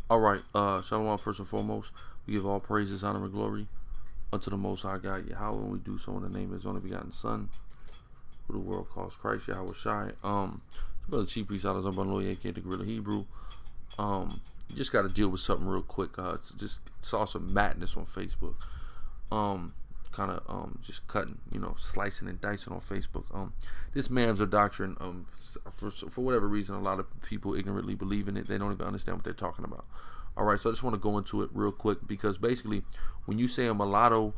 All right, Shalom, first and foremost, we give all praises, honor, and glory unto the Most High God, Yahweh, and we do so in the name of His only begotten Son, who the world calls Christ, Yahweh Shai. Brother Chief Priest out of Brother Lawyer, aka the Gorilla Hebrew. You just got to deal with something real quick. Just saw some madness on Facebook. Just cutting, slicing and dicing on Facebook. This Mamzer doctrine, for whatever reason, a lot of people ignorantly believe in it. They don't even understand what they're talking about. All right, so I just want to go into it real quick, because basically, when you say a mulatto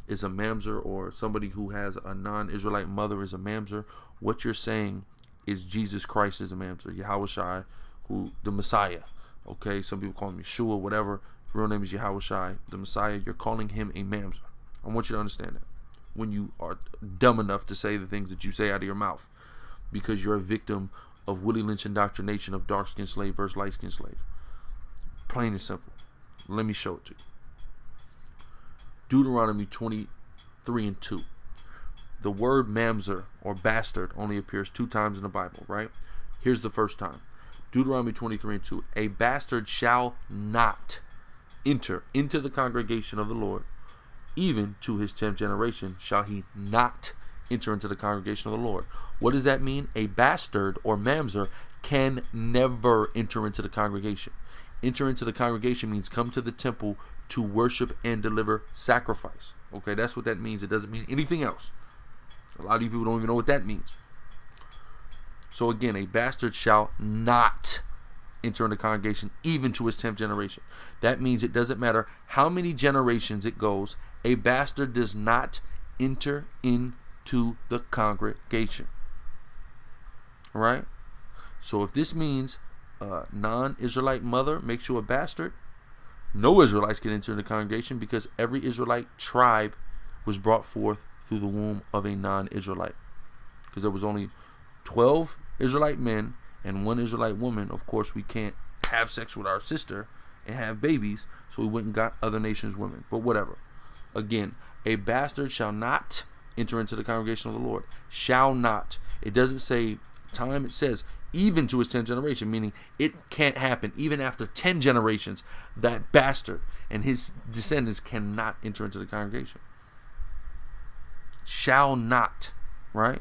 is a Mamzer, or somebody who has a non-Israelite mother is a Mamzer, what you're saying is Jesus Christ is a Mamzer, Yahweh Shai, who the Messiah. Okay, some people call him Yeshua, whatever. His real name is Yahweh Shai, the Messiah. You're calling him a Mamzer. I want you to understand that when you are dumb enough to say the things that you say out of your mouth, because you're a victim of Willie Lynch indoctrination of dark-skinned slave versus light-skinned slave. Plain and simple. Let me show it to you. Deuteronomy 23:2. The word Mamzer or bastard only appears 2 times in the Bible, right? Here's the first time. Deuteronomy 23:2. A bastard shall not enter into the congregation of the Lord. Even to his 10th generation shall he not enter into the congregation of the Lord. What does that mean? A bastard or Mamzer can never enter into the congregation. Enter into the congregation means come to the temple to worship and deliver sacrifice. Okay, that's what that means. It doesn't mean anything else. A lot of you people don't even know what that means. So again, a bastard shall not enter in the congregation even to his 10th generation. That means it doesn't matter how many generations it goes, a bastard does not enter into the congregation. All right? So if this means a non-Israelite mother makes you a bastard, no Israelites can enter in the congregation, because every Israelite tribe was brought forth through the womb of a non-Israelite. Because there was only 12 Israelite men and 1 Israelite woman. Of course, we can't have sex with our sister and have babies, so we went and got other nations' women. But whatever. Again, a bastard shall not enter into the congregation of the Lord. Shall not. It doesn't say time. It says even to his 10th generation, meaning it can't happen. Even after 10 generations, that bastard and his descendants cannot enter into the congregation. Shall not. Right?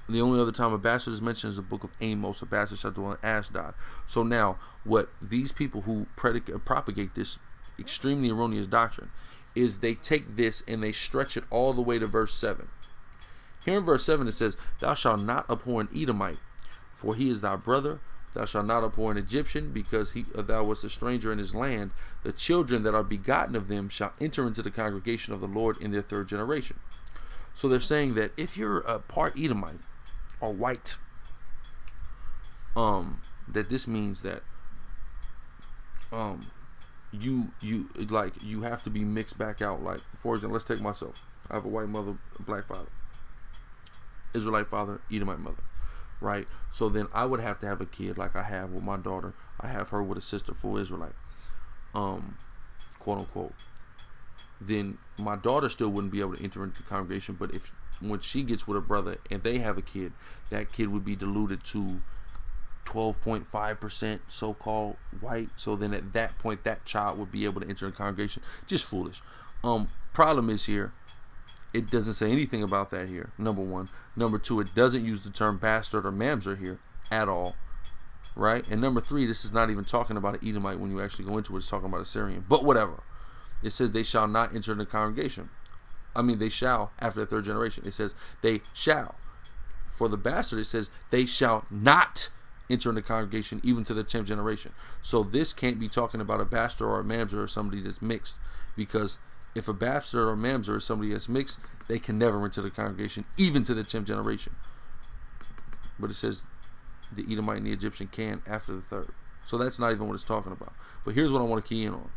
The only other time a bastard is mentioned is the book of Amos. A bastard shall dwell in Ashdod. So now, what these people who propagate this extremely erroneous doctrine is they take this and they stretch it all the way to verse 7. Here in verse 7 it says, thou shalt not abhor an Edomite, for he is thy brother. Thou shalt not abhor an Egyptian, because thou wast a stranger in his land. The children that are begotten of them shall enter into the congregation of the Lord in their 3rd generation. So they're saying that if you're a part Edomite or white, that this means that you have to be mixed back out. Like, for example, let's take myself. I have a white mother, a black father, Israelite father, Edomite mother, right? So then I would have to have a kid like I have with my daughter. I have her with a sister, full Israelite, quote unquote. Then my daughter still wouldn't be able to enter into the congregation. But when she gets with her brother and they have a kid, that kid would be diluted to 12.5% so-called white. So then at that point, that child would be able to enter the congregation. Just foolish. Problem is here, it doesn't say anything about that here, number one. Number two, it doesn't use the term bastard or Mamzer here at all, right? And number three, this is not even talking about an Edomite. When you actually go into it, it's talking about a Syrian. But whatever. It says they shall not enter the congregation. I mean, they shall after the 3rd generation. It says they shall. For the bastard, it says they shall not enter in the congregation even to the 10th generation. So this can't be talking about a bastard or a Mamzer or somebody that's mixed, because if a bastard or a Mamzer is somebody that's mixed, they can never enter the congregation even to the 10th generation. But it says the Edomite and the Egyptian can after the 3rd. So that's not even what it's talking about. But here's what I want to key in on.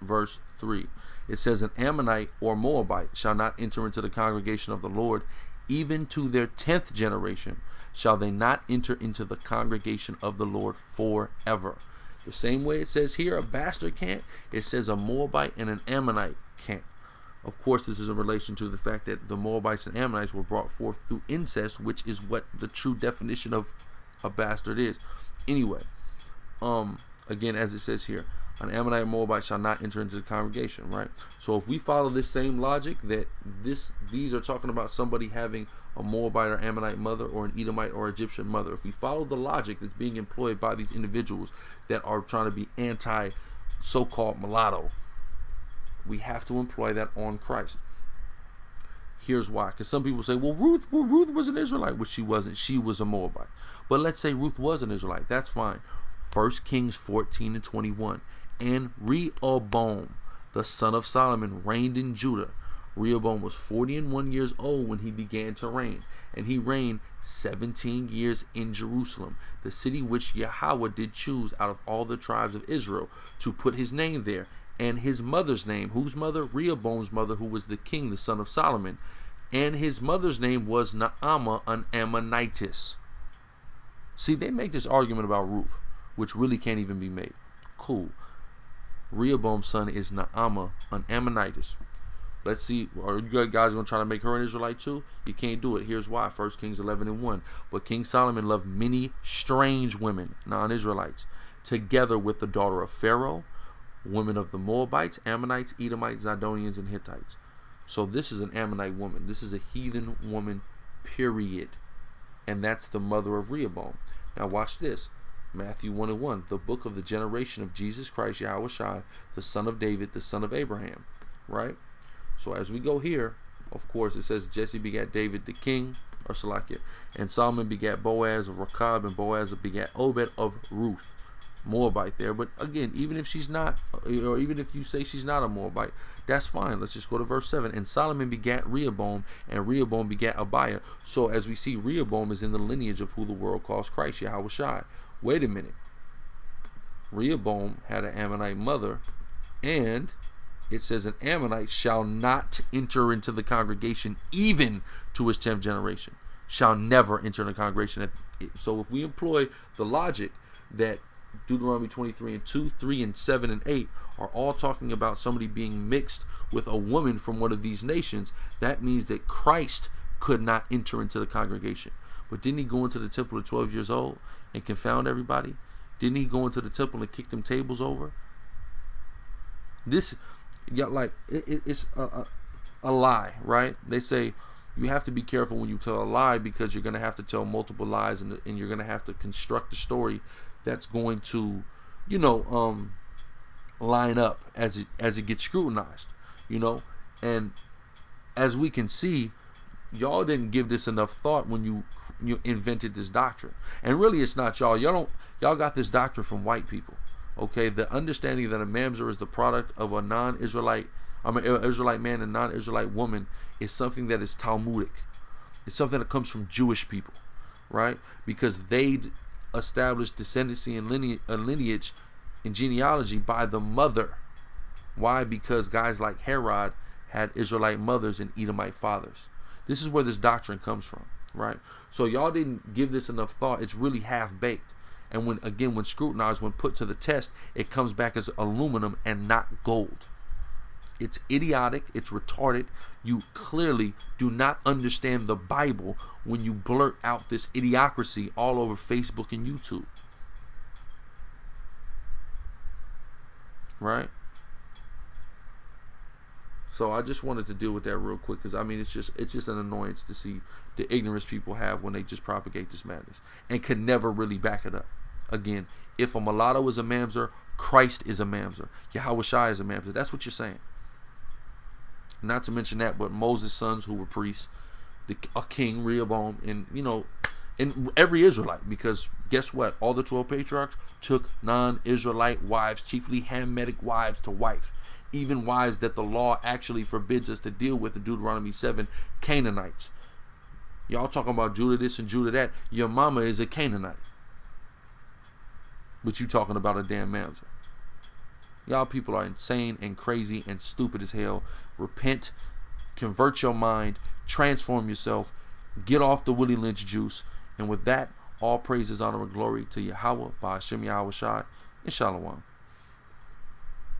Verse 3. It says, an Ammonite or Moabite shall not enter into the congregation of the Lord. Even to their 10th generation shall they not enter into the congregation of the Lord forever. The same way it says here a bastard can't, it says a Moabite and an Ammonite can't. Of course, this is in relation to the fact that the Moabites and Ammonites were brought forth through incest, which is what the true definition of a bastard is. Anyway, again, as it says here, an Ammonite and Moabite shall not enter into the congregation, right? So if we follow this same logic that these are talking about somebody having a Moabite or Ammonite mother or an Edomite or Egyptian mother, if we follow the logic that's being employed by these individuals that are trying to be anti so-called mulatto, we have to employ that on Christ. Here's why. Because some people say, well, Ruth was an Israelite. Well, she wasn't. She was a Moabite. But let's say Ruth was an Israelite. That's fine. 1 Kings 14 and 21. And Rehoboam, the son of Solomon, reigned in Judah. Rehoboam was 41 years old when he began to reign, and he reigned 17 years in Jerusalem, the city which Yahweh did choose out of all the tribes of Israel to put his name there. And his mother's name, whose mother? Rehoboam's mother, who was the king, the son of Solomon. And his mother's name was Naamah, an Ammonitess. See, they make this argument about Ruth, which really can't even be made. Cool. Rehoboam's son is Naamah, an Ammonitess. Let's see, are you guys going to try to make her an Israelite too? You can't do it. Here's why. 1 Kings 11 and 1. But King Solomon loved many strange women, non-Israelites, together with the daughter of Pharaoh, women of the Moabites, Ammonites, Edomites, Zidonians, and Hittites. So this is an Ammonite woman. This is a heathen woman, period. And that's the mother of Rehoboam. Now watch this. Matthew 1 and 1. The book of the generation of Jesus Christ, Yahushua, the son of David, the son of Abraham. Right? So as we go here, of course, it says Jesse begat David the king, or Salakia. And Solomon begat Boaz of Rechab, and Boaz begat Obed of Ruth. Moabite there, but again, even if she's not, or even if you say she's not a Moabite, that's fine. Let's just go to verse 7. And Solomon begat Rehoboam, and Rehoboam begat Abiah. So as we see, Rehoboam is in the lineage of who the world calls Christ, Yahushua. Wait a minute. Rehoboam had an Ammonite mother, and it says an Ammonite shall not enter into the congregation even to his 10th generation. Shall never enter the congregation. So if we employ the logic that Deuteronomy 23 and 2, 3 and 7 and 8 are all talking about somebody being mixed with a woman from one of these nations, that means that Christ could not enter into the congregation. But didn't he go into the temple at 12 years old and confound everybody? Didn't he go into the temple and kick them tables over? This, yeah, like it's a lie, right? They say you have to be careful when you tell a lie, because you're going to have to tell multiple lies, and you're going to have to construct a story that's going to, line up as it gets scrutinized, and as we can see, y'all didn't give this enough thought when you invented this doctrine. And really, it's not y'all. Y'all got this doctrine from white people. Okay, the understanding that a Mamzer is the product of a non-Israelite, Israelite man and non-Israelite woman is something that is Talmudic. It's something that comes from Jewish people, right? Because they established descendancy and lineage and genealogy by the mother. Why? Because guys like Herod had Israelite mothers and Edomite fathers. This is where this doctrine comes from, right? So y'all didn't give this enough thought. It's really half-baked. And when scrutinized, when put to the test, it comes back as aluminum and not gold. It's idiotic. It's retarded. You clearly do not understand the Bible when you blurt out this idiocracy all over Facebook and YouTube. Right? So I just wanted to deal with that real quick, because I mean it's just an annoyance to see the ignorance people have when they just propagate this madness and can never really back it up. Again, if a mulatto is a Mamzer, Christ is a Mamzer. Yahushua is a Mamzer. That's what you're saying. Not to mention that, but Moses' sons who were priests, a king, Rehoboam, and every Israelite, because guess what? All the 12 patriarchs took non-Israelite wives, chiefly Hamitic wives, to wife. Even wives that the law actually forbids us to deal with in Deuteronomy 7, Canaanites. Y'all talking about Judah this and Judah that. Your mama is a Canaanite. But you talking about a damn Mamzer. Y'all people are insane and crazy and stupid as hell. Repent, convert your mind, transform yourself, get off the Willie Lynch juice. And with that, all praises, honor, and glory to Yahweh, by Hashem Yahushua, and Shalom.